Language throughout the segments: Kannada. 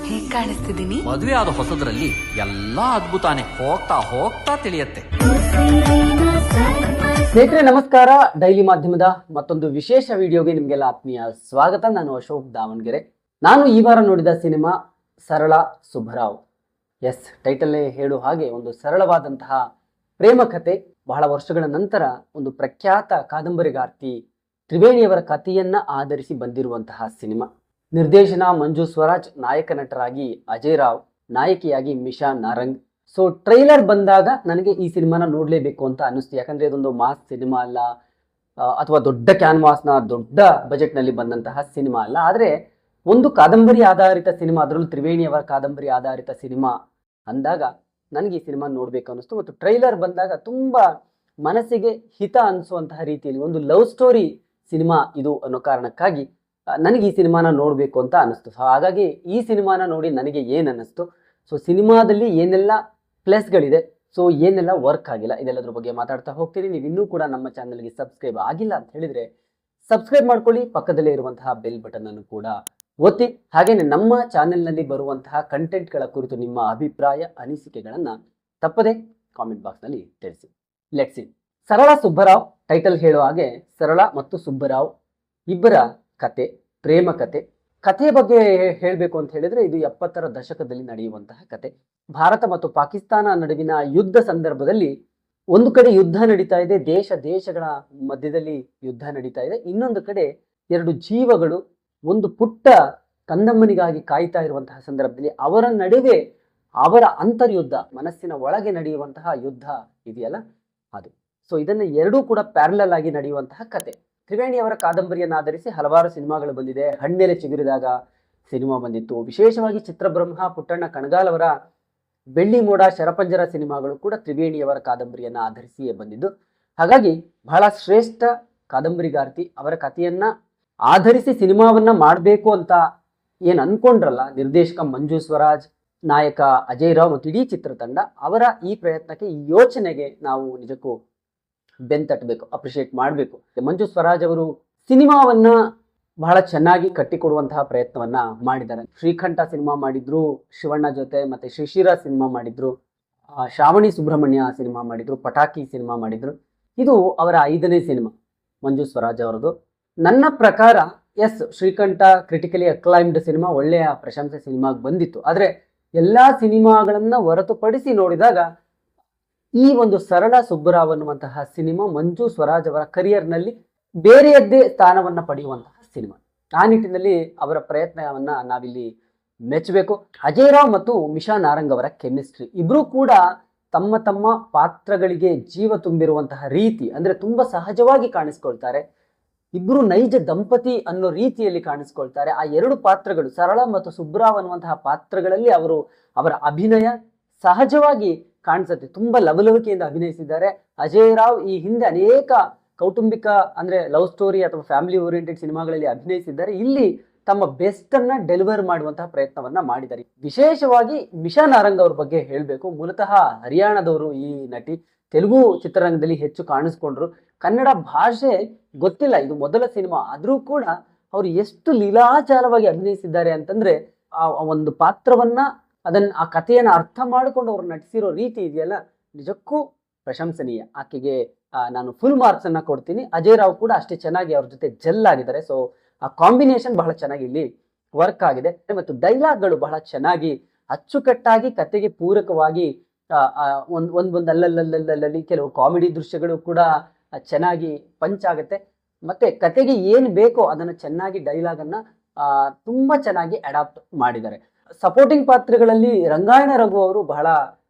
ಹೇಗ್ ಕಾಣಿಸ್ತಿದ್ದೀನಿ? ಮದುವೆ ಆದ ಹೊಸದ್ರಲ್ಲಿ ಎಲ್ಲಾ ಅದ್ಭುತಾನೆ. ಹೋಗ್ತಾ ಹೋಗ್ತಾ ತಿಳಿಯತ್ತೆ. ಸ್ನೇಹಿತರೆ ನಮಸ್ಕಾರ. ಡೈಲಿ ಮಾಧ್ಯಮದ ಮತ್ತೊಂದು ವಿಶೇಷ ವಿಡಿಯೋಗೆ ನಿಮ್ಗೆಲ್ಲ ಆತ್ಮೀಯ ಸ್ವಾಗತ. ನಾನು ಅಶೋಕ್ ದಾವಣಗೆರೆ. ನಾನು ಈ ವಾರ ನೋಡಿದ ಸಿನಿಮಾ ಸರಳ ಸುಬ್ಬರಾವ್. ಎಸ್, ಟೈಟಲ್ ಹೇಳುವ ಹಾಗೆ ಒಂದು ಸರಳವಾದಂತಹ ಪ್ರೇಮ ಕಥೆ. ಬಹಳ ವರ್ಷಗಳ ನಂತರ ಒಂದು ಪ್ರಖ್ಯಾತ ಕಾದಂಬರಿಗಾರ್ತಿ ತ್ರಿವೇಣಿಯವರ ಕಥೆಯನ್ನ ಆಧರಿಸಿ ಬಂದಿರುವಂತಹ ಸಿನಿಮಾ. ನಿರ್ದೇಶನ ಮಂಜು ಸ್ವರಾಜ್, ನಾಯಕ ನಟರಾಗಿ ಅಜಯ್ ರಾವ್, ನಾಯಕಿಯಾಗಿ ಮಿಶಾ ನಾರಂಗ್. ಸೊ ಟ್ರೈಲರ್ ಬಂದಾಗ ನನಗೆ ಈ ಸಿನಿಮಾನ ನೋಡ್ಲೇಬೇಕು ಅಂತ ಅನಿಸ್ತು. ಯಾಕಂದ್ರೆ ಇದೊಂದು ಮಾಸ್ ಸಿನಿಮಾ ಅಲ್ಲ, ಅಥವಾ ದೊಡ್ಡ ಕ್ಯಾನ್ವಾಸ್ನ ದೊಡ್ಡ ಬಜೆಟ್ ನಲ್ಲಿ ಬಂದಂತಹ ಸಿನಿಮಾ ಅಲ್ಲ. ಆದ್ರೆ ಒಂದು ಕಾದಂಬರಿ ಆಧಾರಿತ ಸಿನಿಮಾ, ಅದರಲ್ಲೂ ತ್ರಿವೇಣಿಯವರ ಕಾದಂಬರಿ ಆಧಾರಿತ ಸಿನಿಮಾ ಅಂದಾಗ ನನಗೆ ಈ ಸಿನಿಮಾ ನೋಡ್ಬೇಕು ಅನಿಸ್ತು. ಮತ್ತು ಟ್ರೈಲರ್ ಬಂದಾಗ ತುಂಬಾ ಮನಸ್ಸಿಗೆ ಹಿತ ಅನಿಸುವಂತಹ ರೀತಿಯಲ್ಲಿ ಒಂದು ಲವ್ ಸ್ಟೋರಿ ಸಿನಿಮಾ ಇದು ಅನ್ನೋ ಕಾರಣಕ್ಕಾಗಿ ನನಗೆ ಈ ಸಿನಿಮಾನ ನೋಡಬೇಕು ಅಂತ ಅನಿಸ್ತು. ಸೊ ಹಾಗಾಗಿ ಈ ಸಿನಿಮಾನ ನೋಡಿ ನನಗೆ ಏನು ಅನ್ನಿಸ್ತು, ಸೊ ಸಿನಿಮಾದಲ್ಲಿ ಏನೆಲ್ಲ ಪ್ಲಸ್ಗಳಿದೆ, ಸೊ ಏನೆಲ್ಲ ವರ್ಕ್ ಆಗಿಲ್ಲ, ಇದೆಲ್ಲದ್ರ ಬಗ್ಗೆ ಮಾತಾಡ್ತಾ ಹೋಗ್ತೀನಿ. ನೀವು ಇನ್ನೂ ಕೂಡ ನಮ್ಮ ಚಾನಲ್ಗೆ ಸಬ್ಸ್ಕ್ರೈಬ್ ಆಗಿಲ್ಲ ಅಂತ ಹೇಳಿದ್ರೆ ಸಬ್ಸ್ಕ್ರೈಬ್ ಮಾಡ್ಕೊಳ್ಳಿ. ಪಕ್ಕದಲ್ಲೇ ಇರುವಂತಹ ಬೆಲ್ ಬಟನ್ ಅನ್ನು ಕೂಡ ಒತ್ತಿ. ಹಾಗೇನೆ ನಮ್ಮ ಚಾನೆಲ್ನಲ್ಲಿ ಬರುವಂತಹ ಕಂಟೆಂಟ್ಗಳ ಕುರಿತು ನಿಮ್ಮ ಅಭಿಪ್ರಾಯ ಅನಿಸಿಕೆಗಳನ್ನ ತಪ್ಪದೆ ಕಾಮೆಂಟ್ ಬಾಕ್ಸ್ನಲ್ಲಿ ತಿಳಿಸಿ. Let's see. ಸರಳ ಸುಬ್ಬರಾವ್ ಟೈಟಲ್ ಹೇಳುವ ಹಾಗೆ ಸರಳ ಮತ್ತು ಸುಬ್ಬರಾವ್ ಇಬ್ಬರ ಕತೆ, ಪ್ರೇಮ ಕತೆ. ಕಥೆಯ ಬಗ್ಗೆ ಹೇಳಬೇಕು ಅಂತ ಹೇಳಿದ್ರೆ ಇದು 70ರ ದಶಕದಲ್ಲಿ ನಡೆಯುವಂತಹ ಕತೆ. ಭಾರತ ಮತ್ತು ಪಾಕಿಸ್ತಾನ ನಡುವಿನ ಯುದ್ಧ ಸಂದರ್ಭದಲ್ಲಿ ಒಂದು ಕಡೆ ಯುದ್ಧ ನಡೀತಾ ಇದೆ, ದೇಶಗಳ ಮಧ್ಯದಲ್ಲಿ ಯುದ್ಧ ನಡೀತಾ ಇದೆ. ಇನ್ನೊಂದು ಕಡೆ ಎರಡು ಜೀವಗಳು ಒಂದು ಪುಟ್ಟ ಕಂದಮ್ಮನಿಗಾಗಿ ಕಾಯ್ತಾ ಇರುವಂತಹ ಸಂದರ್ಭದಲ್ಲಿ ಅವರ ನಡುವೆ ಅವರ ಅಂತರ್ಯುದ್ಧ, ಮನಸ್ಸಿನ ಒಳಗೆ ನಡೆಯುವಂತಹ ಯುದ್ಧ ಇದೆಯಲ್ಲ ಅದು. ಸೊ ಇದನ್ನ ಎರಡೂ ಕೂಡ ಪ್ಯಾರಲಲ್ ಆಗಿ ನಡೆಯುವಂತಹ ಕತೆ. ತ್ರಿವೇಣಿಯವರ ಕಾದಂಬರಿಯನ್ನು ಆಧರಿಸಿ ಹಲವಾರು ಸಿನಿಮಾಗಳು ಬಂದಿದೆ. ಹಣ್ಣೆಲೆ ಚಿಗುರಿದಾಗ ಸಿನಿಮಾ ಬಂದಿತ್ತು. ವಿಶೇಷವಾಗಿ ಚಿತ್ರಬ್ರಹ್ಮ ಪುಟ್ಟಣ್ಣ ಕಣಗಾಲ್ ಅವರ ಬೆಳ್ಳಿ ಮೋಡ, ಶರಪಂಜರ ಸಿನಿಮಾಗಳು ಕೂಡ ತ್ರಿವೇಣಿಯವರ ಕಾದಂಬರಿಯನ್ನು ಆಧರಿಸಿಯೇ ಬಂದಿದ್ದು. ಹಾಗಾಗಿ ಬಹಳ ಶ್ರೇಷ್ಠ ಕಾದಂಬರಿಗಾರ್ತಿ ಅವರ ಕಥೆಯನ್ನ ಆಧರಿಸಿ ಸಿನಿಮಾವನ್ನ ಮಾಡಬೇಕು ಅಂತ ಏನ್ ಅನ್ಕೊಂಡ್ರಲ್ಲ ನಿರ್ದೇಶಕ ಮಂಜು ಸ್ವರಾಜ್, ನಾಯಕ ಅಜಯ್ ರಾವ್ ಮತ್ತು ಇಡೀ ಚಿತ್ರತಂಡ, ಅವರ ಈ ಪ್ರಯತ್ನಕ್ಕೆ, ಈ ಯೋಚನೆಗೆ ನಾವು ನಿಜಕ್ಕೂ ಬೆಂತಟ್ಟಬೇಕು, ಅಪ್ರಿಶಿಯೇಟ್ ಮಾಡಬೇಕು. ಮಂಜು ಸ್ವರಾಜ್ ಅವರು ಸಿನಿಮಾವನ್ನ ಬಹಳ ಚೆನ್ನಾಗಿ ಕಟ್ಟಿಕೊಡುವಂತಹ ಪ್ರಯತ್ನವನ್ನ ಮಾಡಿದ್ದಾರೆ. ಶ್ರೀಕಂಠ ಸಿನಿಮಾ ಮಾಡಿದ್ರು ಶಿವಣ್ಣ ಜೊತೆ, ಮತ್ತೆ ಶಿಶಿರ ಸಿನಿಮಾ ಮಾಡಿದ್ರು, ಶ್ರಾವಣಿ ಸುಬ್ರಹ್ಮಣ್ಯ ಸಿನಿಮಾ ಮಾಡಿದ್ರು, ಪಟಾಕಿ ಸಿನಿಮಾ ಮಾಡಿದ್ರು. ಇದು ಅವರ 5ನೇ ಸಿನಿಮಾ ಮಂಜು ಸ್ವರಾಜ್ ಅವರದು. ನನ್ನ ಪ್ರಕಾರ ಎಸ್, ಶ್ರೀಕಂಠ ಕ್ರಿಟಿಕಲಿ ಅಕ್ಲೈಮ್ಡ್ ಸಿನಿಮಾ, ಒಳ್ಳೆಯ ಪ್ರಶಂಸೆ ಸಿನಿಮಾಗೆ ಬಂದಿತ್ತು. ಆದ್ರೆ ಎಲ್ಲಾ ಸಿನಿಮಾಗಳನ್ನ ಹೊರತುಪಡಿಸಿ ನೋಡಿದಾಗ ಈ ಒಂದು ಸರಳ ಸುಬ್ಬರಾವ್ ಅನ್ನುವಂತಹ ಸಿನಿಮಾ ಮಂಜು ಸ್ವರಾಜ್ ಅವರ ಕರಿಯರ್ನಲ್ಲಿ ಬೇರೆಯದ್ದೇ ಸ್ಥಾನವನ್ನ ಪಡೆಯುವಂತಹ ಸಿನಿಮಾ. ಆ ನಿಟ್ಟಿನಲ್ಲಿ ಅವರ ಪ್ರಯತ್ನವನ್ನ ನಾವಿಲ್ಲಿ ಮೆಚ್ಚಬೇಕು. ಅಜಯ್ ರಾವ್ ಮತ್ತು ಮಿಶಾ ನಾರಂಗ್ ಅವರ ಕೆಮಿಸ್ಟ್ರಿ, ಇಬ್ರು ಕೂಡ ತಮ್ಮ ತಮ್ಮ ಪಾತ್ರಗಳಿಗೆ ಜೀವ ತುಂಬಿರುವಂತಹ ರೀತಿ, ಅಂದ್ರೆ ತುಂಬಾ ಸಹಜವಾಗಿ ಕಾಣಿಸ್ಕೊಳ್ತಾರೆ. ಇಬ್ರು ನೈಜ ದಂಪತಿ ಅನ್ನೋ ರೀತಿಯಲ್ಲಿ ಕಾಣಿಸ್ಕೊಳ್ತಾರೆ. ಆ ಎರಡು ಪಾತ್ರಗಳು, ಸರಳ ಮತ್ತು ಸುಬ್ಬರಾವ್ ಅನ್ನುವಂತಹ ಪಾತ್ರಗಳಲ್ಲಿ ಅವರ ಅಭಿನಯ ಸಹಜವಾಗಿ ಕಾಣಿಸುತ್ತೆ. ತುಂಬಾ ಲವಲವಿಕೆಯಿಂದ ಅಭಿನಯಿಸಿದ್ದಾರೆ. ಅಜಯ್ ರಾವ್ ಈ ಹಿಂದೆ ಅನೇಕ ಕೌಟುಂಬಿಕ ಅಂದ್ರೆ ಲವ್ ಸ್ಟೋರಿ ಅಥವಾ ಫ್ಯಾಮಿಲಿ ಓರಿಯೆಂಟೆಡ್ ಸಿನಿಮಾಗಳಲ್ಲಿ ಅಭಿನಯಿಸಿದ್ದಾರೆ. ಇಲ್ಲಿ ತಮ್ಮ ಬೆಸ್ಟ್ ಅನ್ನ ಡೆಲಿವರ್ ಮಾಡುವಂತಹ ಪ್ರಯತ್ನವನ್ನ ಮಾಡಿದ್ದಾರೆ. ವಿಶೇಷವಾಗಿ ಮಿಶಾ ನಾರಂಗ್ ಅವ್ರ ಬಗ್ಗೆ ಹೇಳ್ಬೇಕು. ಮೂಲತಃ ಹರಿಯಾಣದವರು ಈ ನಟಿ. ತೆಲುಗು ಚಿತ್ರರಂಗದಲ್ಲಿ ಹೆಚ್ಚು ಕಾಣಿಸ್ಕೊಂಡ್ರು. ಕನ್ನಡ ಭಾಷೆ ಗೊತ್ತಿಲ್ಲ, ಇದು ಮೊದಲ ಸಿನಿಮಾ. ಆದ್ರೂ ಕೂಡ ಅವ್ರು ಎಷ್ಟು ಲೀಲಾಚಾರವಾಗಿ ಅಭಿನಯಿಸಿದ್ದಾರೆ ಅಂತಂದ್ರೆ ಆ ಒಂದು ಪಾತ್ರವನ್ನ, ಆ ಕಥೆಯನ್ನ ಅರ್ಥ ಮಾಡಿಕೊಂಡು ಅವ್ರು ನಟಿಸಿರೋ ರೀತಿ ಇದೆಯಲ್ಲ, ನಿಜಕ್ಕೂ ಪ್ರಶಂಸನೀಯ. ಆಕೆಗೆ ನಾನು ಫುಲ್ ಮಾರ್ಕ್ಸ್ ಅನ್ನ ಕೊಡ್ತೀನಿ. ಅಜಯ್ ರಾವ್ ಕೂಡ ಅಷ್ಟೇ ಚೆನ್ನಾಗಿ ಅವ್ರ ಜೊತೆ ಜೆಲ್ ಆಗಿದ್ದಾರೆ. ಸೊ ಆ ಕಾಂಬಿನೇಷನ್ ಬಹಳ ಚೆನ್ನಾಗಿ ಇಲ್ಲಿ ವರ್ಕ್ ಆಗಿದೆ. ಮತ್ತು ಡೈಲಾಗ್ಗಳು ಬಹಳ ಚೆನ್ನಾಗಿ ಅಚ್ಚುಕಟ್ಟಾಗಿ ಕತೆಗೆ ಪೂರಕವಾಗಿ ಒಂದೊಂದು ಅಲ್ಲಲ್ಲಿ ಕೆಲವು ಕಾಮಿಡಿ ದೃಶ್ಯಗಳು ಕೂಡ ಚೆನ್ನಾಗಿ ಪಂಚ್ ಆಗುತ್ತೆ. ಮತ್ತೆ ಕತೆಗೆ ಏನ್ ಬೇಕೋ ಅದನ್ನ ಚೆನ್ನಾಗಿ ಡೈಲಾಗ್ ಅನ್ನ ತುಂಬಾ ಚೆನ್ನಾಗಿ ಅಡಾಪ್ಟ್ ಮಾಡಿದ್ದಾರೆ. ಸಪೋರ್ಟಿಂಗ್ ಪಾತ್ರಗಳಲ್ಲಿ ರಂಗಾಯಣ ರಘು ಅವರು ಬಹಳ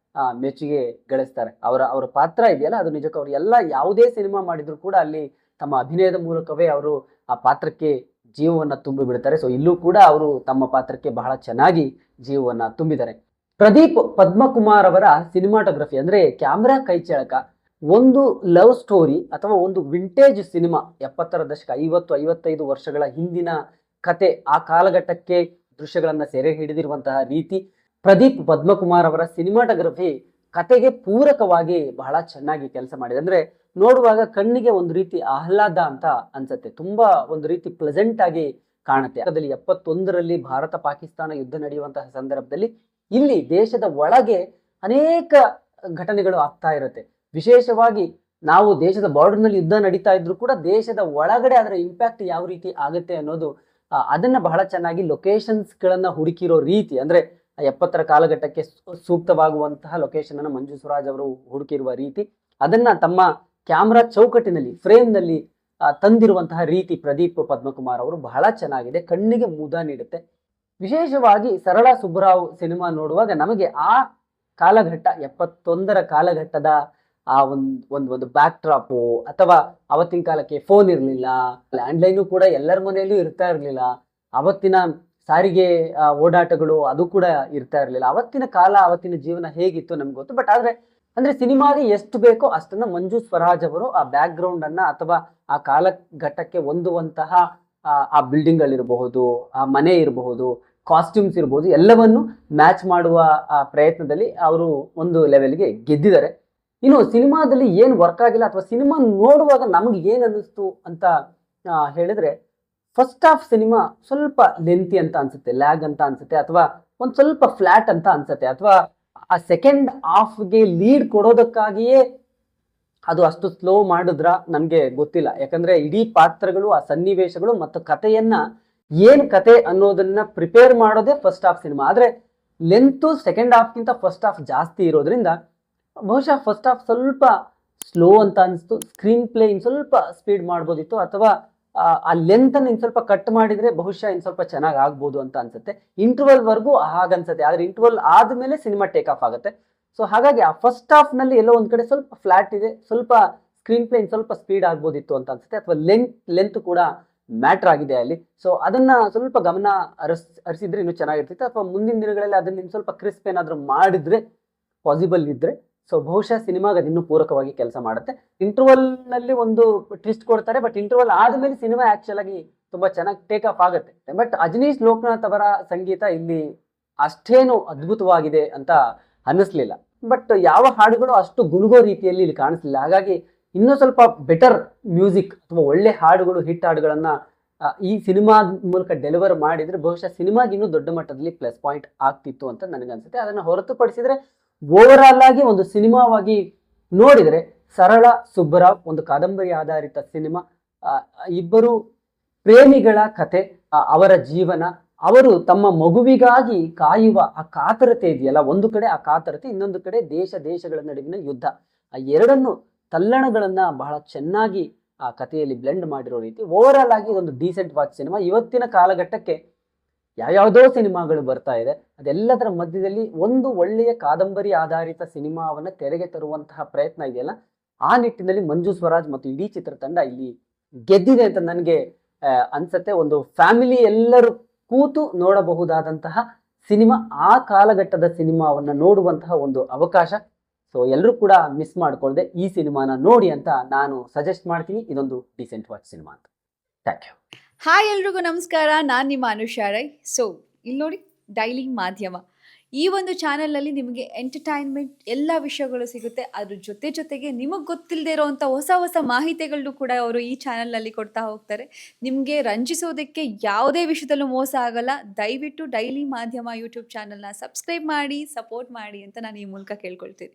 ಮೆಚ್ಚುಗೆ ಗಳಿಸ್ತಾರೆ. ಅವರ ಪಾತ್ರ ಇದೆಯಲ್ಲ, ಅದು ನಿಜಕ್ಕೂ ಅವರು ಎಲ್ಲ ಯಾವುದೇ ಸಿನಿಮಾ ಮಾಡಿದ್ರು ಕೂಡ ಅಲ್ಲಿ ತಮ್ಮ ಅಭಿನಯದ ಮೂಲಕವೇ ಅವರು ಆ ಪಾತ್ರಕ್ಕೆ ಜೀವವನ್ನ ತುಂಬಿ ಬಿಡ್ತಾರೆ. ಸೊ ಇಲ್ಲೂ ಕೂಡ ಅವರು ತಮ್ಮ ಪಾತ್ರಕ್ಕೆ ಬಹಳ ಚೆನ್ನಾಗಿ ಜೀವವನ್ನ ತುಂಬಿದ್ದಾರೆ. ಪ್ರದೀಪ್ ಪದ್ಮಕುಮಾರ್ ಅವರ ಸಿನಿಮಾಟೋಗ್ರಫಿ, ಅಂದ್ರೆ ಕ್ಯಾಮ್ರಾ ಕೈಚಳಕ, ಒಂದು ಲವ್ ಸ್ಟೋರಿ ಅಥವಾ ಒಂದು ವಿಂಟೇಜ್ ಸಿನಿಮಾ, 70ರ ದಶಕ, 50-55 ವರ್ಷಗಳ ಹಿಂದಿನ ಕತೆ, ಆ ಕಾಲಘಟ್ಟಕ್ಕೆ ದೃಶ್ಯಗಳನ್ನ ಸೆರೆ ಹಿಡಿದಿರುವಂತಹ ರೀತಿ. ಪ್ರದೀಪ್ ಪದ್ಮಕುಮಾರ್ ಅವರ ಸಿನಿಮಾಟೋಗ್ರಫಿ ಕತೆಗೆ ಪೂರಕವಾಗಿ ಬಹಳ ಚೆನ್ನಾಗಿ ಕೆಲಸ ಮಾಡಿದೆ. ಅಂದ್ರೆ ನೋಡುವಾಗ ಕಣ್ಣಿಗೆ ಒಂದು ರೀತಿ ಆಹ್ಲಾದ ಅಂತ ಅನ್ಸುತ್ತೆ. ತುಂಬಾ ಒಂದು ರೀತಿ ಪ್ಲೆಸೆಂಟ್ ಆಗಿ ಕಾಣುತ್ತೆ. 71ರಲ್ಲಿ ಭಾರತ ಪಾಕಿಸ್ತಾನ ಯುದ್ಧ ನಡೆಯುವಂತಹ ಸಂದರ್ಭದಲ್ಲಿ ಇಲ್ಲಿ ದೇಶದ ಒಳಗೆ ಅನೇಕ ಘಟನೆಗಳು ಆಗ್ತಾ ಇರುತ್ತೆ. ವಿಶೇಷವಾಗಿ ನಾವು ದೇಶದ ಬಾರ್ಡರ್ ನಲ್ಲಿ ಯುದ್ಧ ನಡೀತಾ ಇದ್ರು ಕೂಡ ದೇಶದ ಒಳಗಡೆ ಅದರ ಇಂಪ್ಯಾಕ್ಟ್ ಯಾವ ರೀತಿ ಆಗುತ್ತೆ ಅನ್ನೋದು ಅದನ್ನ ಬಹಳ ಚೆನ್ನಾಗಿ ಲೊಕೇಶನ್ಸ್ ಗಳನ್ನ ಹುಡುಕಿರೋ ರೀತಿ, ಅಂದ್ರೆ 70ರ ಕಾಲಘಟ್ಟಕ್ಕೆ ಸೂಕ್ತವಾಗುವಂತಹ ಲೊಕೇಶನ್ ಅನ್ನ ಮಂಜು ಸ್ವರಾಜ್ ಅವರು ಹುಡುಕಿರುವ ರೀತಿ, ಅದನ್ನ ತಮ್ಮ ಕ್ಯಾಮ್ರಾ ಚೌಕಟ್ಟಿನಲ್ಲಿ ಫ್ರೇಮ್ ನಲ್ಲಿ ತಂದಿರುವಂತಹ ರೀತಿ ಪ್ರದೀಪ್ ಪದ್ಮಕುಮಾರ್ ಅವರು ಬಹಳ ಚೆನ್ನಾಗಿದೆ, ಕಣ್ಣಿಗೆ ಮುದ ನೀಡುತ್ತೆ. ವಿಶೇಷವಾಗಿ ಸರಳ ಸುಬ್ಬರಾವ್ ಸಿನಿಮಾ ನೋಡುವಾಗ ನಮಗೆ ಆ ಕಾಲಘಟ್ಟ 71ರ ಕಾಲಘಟ್ಟದ ಆ ಒಂದು ಬ್ಯಾಕ್ ಡ್ರಾಪು, ಅಥವಾ ಅವತ್ತಿನ ಕಾಲಕ್ಕೆ ಫೋನ್ ಇರಲಿಲ್ಲ, ಲ್ಯಾಂಡ್ಲೈನು ಕೂಡ ಎಲ್ಲರ ಮನೆಯಲ್ಲೂ ಇರ್ತಾ ಇರಲಿಲ್ಲ, ಅವತ್ತಿನ ಸಾರಿಗೆ ಓಡಾಟಗಳು ಅದು ಕೂಡ ಇರ್ತಾ ಇರಲಿಲ್ಲ. ಅವತ್ತಿನ ಕಾಲ ಅವತ್ತಿನ ಜೀವನ ಹೇಗಿತ್ತು ನಮ್ಗೆ ಗೊತ್ತು. ಬಟ್ ಆದ್ರೆ ಅಂದ್ರೆ ಸಿನಿಮಾಗೆ ಎಷ್ಟು ಬೇಕೋ ಅಷ್ಟನ್ನ ಮಂಜು ಸ್ವರಾಜ್ ಅವರು ಆ ಬ್ಯಾಕ್ ಗ್ರೌಂಡ್ ಅನ್ನ ಅಥವಾ ಆ ಕಾಲಘಟ್ಟಕ್ಕೆ ಹೊಂದುವಂತಹ ಆ ಬಿಲ್ಡಿಂಗ್ ಗಳಿರಬಹುದು, ಆ ಮನೆ ಇರಬಹುದು, ಕಾಸ್ಟ್ಯೂಮ್ಸ್ ಇರಬಹುದು, ಎಲ್ಲವನ್ನು ಮ್ಯಾಚ್ ಮಾಡುವ ಪ್ರಯತ್ನದಲ್ಲಿ ಅವರು ಒಂದು ಲೆವೆಲ್ಗೆ ಗೆದ್ದಿದ್ದಾರೆ. ಇನ್ನು ಸಿನಿಮಾದಲ್ಲಿ ಏನು ವರ್ಕ್ ಆಗಿಲ್ಲ ಅಥವಾ ಸಿನಿಮಾ ನೋಡುವಾಗ ನಮ್ಗೆ ಏನ್ ಅನ್ನಿಸ್ತು ಅಂತ ಹೇಳಿದ್ರೆ, ಫಸ್ಟ್ ಹಾಫ್ ಸಿನಿಮಾ ಸ್ವಲ್ಪ ಲೆಂತಿ ಅಂತ ಅನ್ಸುತ್ತೆ, ಲ್ಯಾಗ್ ಅಂತ ಅನ್ಸುತ್ತೆ, ಅಥವಾ ಒಂದ್ ಸ್ವಲ್ಪ ಫ್ಲಾಟ್ ಅಂತ ಅನ್ಸುತ್ತೆ, ಅಥವಾ ಆ ಸೆಕೆಂಡ್ ಹಾಫ್ಗೆ ಲೀಡ್ ಕೊಡೋದಕ್ಕಾಗಿಯೇ ಅದು ಅಷ್ಟು ಸ್ಲೋ ಮಾಡಿದ್ರ ನಮ್ಗೆ ಗೊತ್ತಿಲ್ಲ. ಯಾಕಂದ್ರೆ ಇಡೀ ಪಾತ್ರಗಳು, ಆ ಸನ್ನಿವೇಶಗಳು ಮತ್ತು ಕಥೆಯನ್ನ ಏನ್ ಕತೆ ಅನ್ನೋದನ್ನ ಪ್ರಿಪೇರ್ ಮಾಡೋದೇ ಫಸ್ಟ್ ಹಾಫ್ ಸಿನಿಮಾ. ಆದ್ರೆ ಲೆಂತ್ ಸೆಕೆಂಡ್ ಹಾಫ್ಗಿಂತ ಫಸ್ಟ್ ಹಾಫ್ ಜಾಸ್ತಿ ಇರೋದ್ರಿಂದ ಬಹುಶಃ ಫಸ್ಟ್ ಹಾಫ್ ಸ್ವಲ್ಪ ಸ್ಲೋ ಅಂತ ಅನಿಸ್ತು. ಸ್ಕ್ರೀನ್ ಪ್ಲೇ ಇನ್ ಸ್ವಲ್ಪ ಸ್ಪೀಡ್ ಮಾಡ್ಬೋದಿತ್ತು, ಅಥವಾ ಆ ಲೆಂತ್ ಅನ್ನು ಇನ್ ಸ್ವಲ್ಪ ಕಟ್ ಮಾಡಿದ್ರೆ ಬಹುಶಃ ಇನ್ ಸ್ವಲ್ಪ ಚೆನ್ನಾಗಿ ಆಗ್ಬೋದು ಅಂತ ಅನ್ಸುತ್ತೆ. ಇಂಟರ್ವಲ್ ವರ್ಗೂ ಹಾಗನ್ಸುತ್ತೆ, ಆದ್ರೆ ಇಂಟರ್ವಲ್ ಆದ್ಮೇಲೆ ಸಿನಿಮಾ ಟೇಕ್ ಆಫ್ ಆಗುತ್ತೆ. ಸೊ ಹಾಗಾಗಿ ಆ ಫಸ್ಟ್ ಹಾಫ್ ನಲ್ಲಿ ಎಲ್ಲೋ ಒಂದ್ ಕಡೆ ಸ್ವಲ್ಪ ಫ್ಲಾಟ್ ಇದೆ, ಸ್ವಲ್ಪ ಸ್ಕ್ರೀನ್ ಪ್ಲೇ ಇನ್ ಸ್ವಲ್ಪ ಸ್ಪೀಡ್ ಆಗ್ಬೋದಿತ್ತು ಅಂತ ಅನ್ಸುತ್ತೆ, ಅಥವಾ ಲೆಂತ್ ಕೂಡ ಮ್ಯಾಟರ್ ಆಗಿದೆ ಅಲ್ಲಿ. ಸೊ ಅದನ್ನ ಸ್ವಲ್ಪ ಗಮನ ಹರಿಸಿದ್ರೆ ಇನ್ನೂ ಚೆನ್ನಾಗಿರ್ತಿತ್ತು, ಅಥವಾ ಮುಂದಿನ ದಿನಗಳಲ್ಲಿ ಅದನ್ನ ಇನ್ ಸ್ವಲ್ಪ ಕ್ರಿಸ್ಪ್ ಏನಾದ್ರು ಮಾಡಿದ್ರೆ ಪಾಸಿಬಲ್ ಇದ್ರೆ ಸೊ ಬಹುಶಃ ಸಿನಿಮಾಗೆ ಅದಿನ್ನೂ ಪೂರಕವಾಗಿ ಕೆಲಸ ಮಾಡುತ್ತೆ. ಇಂಟರ್ವಲ್ ನಲ್ಲಿ ಒಂದು ಟ್ವಿಸ್ಟ್ ಕೊಡ್ತಾರೆ, ಬಟ್ ಇಂಟರ್ವಲ್ ಆದ್ಮೇಲೆ ಸಿನಿಮಾ ಆಕ್ಚುಲ್ ಆಗಿ ತುಂಬಾ ಚೆನ್ನಾಗಿ ಟೇಕ್ ಆಫ್ ಆಗುತ್ತೆ. ಬಟ್ ಅಜನೀಶ್ ಲೋಕನಾಥ್ ಅವರ ಸಂಗೀತ ಇಲ್ಲಿ ಅಷ್ಟೇನು ಅದ್ಭುತವಾಗಿದೆ ಅಂತ ಅನ್ನಿಸ್ಲಿಲ್ಲ. ಬಟ್ ಯಾವ ಹಾಡುಗಳು ಅಷ್ಟು ಗುನುಗೋ ರೀತಿಯಲ್ಲಿ ಇಲ್ಲಿ ಕಾಣಿಸ್ಲಿಲ್ಲ. ಹಾಗಾಗಿ ಇನ್ನೂ ಸ್ವಲ್ಪ ಬೆಟರ್ ಮ್ಯೂಸಿಕ್ ಅಥವಾ ಒಳ್ಳೆ ಹಾಡುಗಳು, ಹಿಟ್ ಹಾಡುಗಳನ್ನ ಈ ಸಿನಿಮಾ ಮೂಲಕ ಡೆಲಿವರ್ ಮಾಡಿದ್ರೆ ಬಹುಶಃ ಸಿನಿಮಾಗೆ ಇನ್ನೂ ದೊಡ್ಡ ಮಟ್ಟದಲ್ಲಿ ಪ್ಲಸ್ ಪಾಯಿಂಟ್ ಆಗ್ತಿತ್ತು ಅಂತ ನನಗನ್ಸುತ್ತೆ. ಅದನ್ನ ಹೊರತುಪಡಿಸಿದ್ರೆ ಓವರ್ ಆಲ್ ಆಗಿ ಒಂದು ಸಿನಿಮಾವಾಗಿ ನೋಡಿದ್ರೆ ಸರಳ ಸುಬ್ಬರಾವ್ ಒಂದು ಕಾದಂಬರಿ ಆಧಾರಿತ ಸಿನಿಮಾ. ಇಬ್ಬರು ಪ್ರೇಮಿಗಳ ಕತೆ, ಅವರ ಜೀವನ, ಅವರು ತಮ್ಮ ಮಗುವಿಗಾಗಿ ಕಾಯುವ ಆ ಕಾತರತೆ ಇದೆಯಲ್ಲ, ಒಂದು ಕಡೆ ಆ ಕಾತರತೆ, ಇನ್ನೊಂದು ಕಡೆ ದೇಶಗಳ ನಡುವಿನ ಯುದ್ಧ, ಆ ಎರಡನ್ನು ತಲ್ಲಣಗಳನ್ನ ಬಹಳ ಚೆನ್ನಾಗಿ ಆ ಕಥೆಯಲ್ಲಿ ಬ್ಲೆಂಡ್ ಮಾಡಿರೋ ರೀತಿ. ಓವರ್ ಆಲ್ ಆಗಿ ಇದೊಂದು ಡೀಸೆಂಟ್ ವಾಚ್ ಸಿನಿಮಾ. ಇವತ್ತಿನ ಕಾಲಘಟ್ಟಕ್ಕೆ ಯಾವ್ಯಾವುದೋ ಸಿನಿಮಾಗಳು ಬರ್ತಾ ಇದೆ, ಅದೆಲ್ಲದರ ಮಧ್ಯದಲ್ಲಿ ಒಂದು ಒಳ್ಳೆಯ ಕಾದಂಬರಿ ಆಧಾರಿತ ಸಿನಿಮಾವನ್ನ ತೆರೆಗೆ ತರುವಂತಹ ಪ್ರಯತ್ನ ಇದೆಯಲ್ಲ, ಆ ನಿಟ್ಟಿನಲ್ಲಿ ಮಂಜು ಸ್ವರಾಜ್ ಮತ್ತು ಇಡೀ ಚಿತ್ರತಂಡ ಇಲ್ಲಿ ಗೆದ್ದಿದೆ ಅಂತ ನನಗೆ ಅನ್ಸತ್ತೆ. ಒಂದು ಫ್ಯಾಮಿಲಿ ಎಲ್ಲರೂ ಕೂತು ನೋಡಬಹುದಾದಂತಹ ಸಿನಿಮಾ, ಆ ಕಾಲಘಟ್ಟದ ಸಿನಿಮಾವನ್ನ ನೋಡುವಂತಹ ಒಂದು ಅವಕಾಶ. ಸೊ ಎಲ್ಲರೂ ಕೂಡ ಮಿಸ್ ಮಾಡ್ಕೊಳ್ದೆ ಈ ಸಿನಿಮಾನ ನೋಡಿ ಅಂತ ನಾನು ಸಜೆಸ್ಟ್ ಮಾಡ್ತೀನಿ. ಇದೊಂದು ಡೀಸೆಂಟ್ ವಾಚ್ ಸಿನಿಮಾ ಅಂತ. Thank you. ಹಾಯ್ ಎಲ್ರಿಗೂ ನಮಸ್ಕಾರ, ನಾನು ನಿಮ್ಮ ಅನುಷಾ ರೈ. ಸೊ ಇಲ್ಲಿ ನೋಡಿ, ಡೈಲಿ ಮಾಧ್ಯಮ ಈ ಒಂದು ಚಾನಲಲ್ಲಿ ನಿಮಗೆ ಎಂಟರ್ಟೈನ್ಮೆಂಟ್ ಎಲ್ಲ ವಿಷಯಗಳು ಸಿಗುತ್ತೆ. ಅದ್ರ ಜೊತೆಗೆ ನಿಮಗೆ ಗೊತ್ತಿಲ್ಲದೆ ಇರೋವಂಥ ಹೊಸ ಮಾಹಿತಿಗಳನ್ನು ಕೂಡ ಅವರು ಈ ಚಾನಲ್ನಲ್ಲಿ ಕೊಡ್ತಾ ಹೋಗ್ತಾರೆ. ನಿಮಗೆ ರಂಜಿಸೋದಕ್ಕೆ ಯಾವುದೇ ವಿಷಯದಲ್ಲೂ ಮೋಸ ಆಗಲ್ಲ. ದಯವಿಟ್ಟು ಡೈಲಿ ಮಾಧ್ಯಮ ಯೂಟ್ಯೂಬ್ ಚಾನಲ್ನ ಸಬ್ಸ್ಕ್ರೈಬ್ ಮಾಡಿ, ಸಪೋರ್ಟ್ ಮಾಡಿ ಅಂತ ನಾನು ಈ ಮೂಲಕ ಕೇಳ್ಕೊಳ್ತೀನಿ.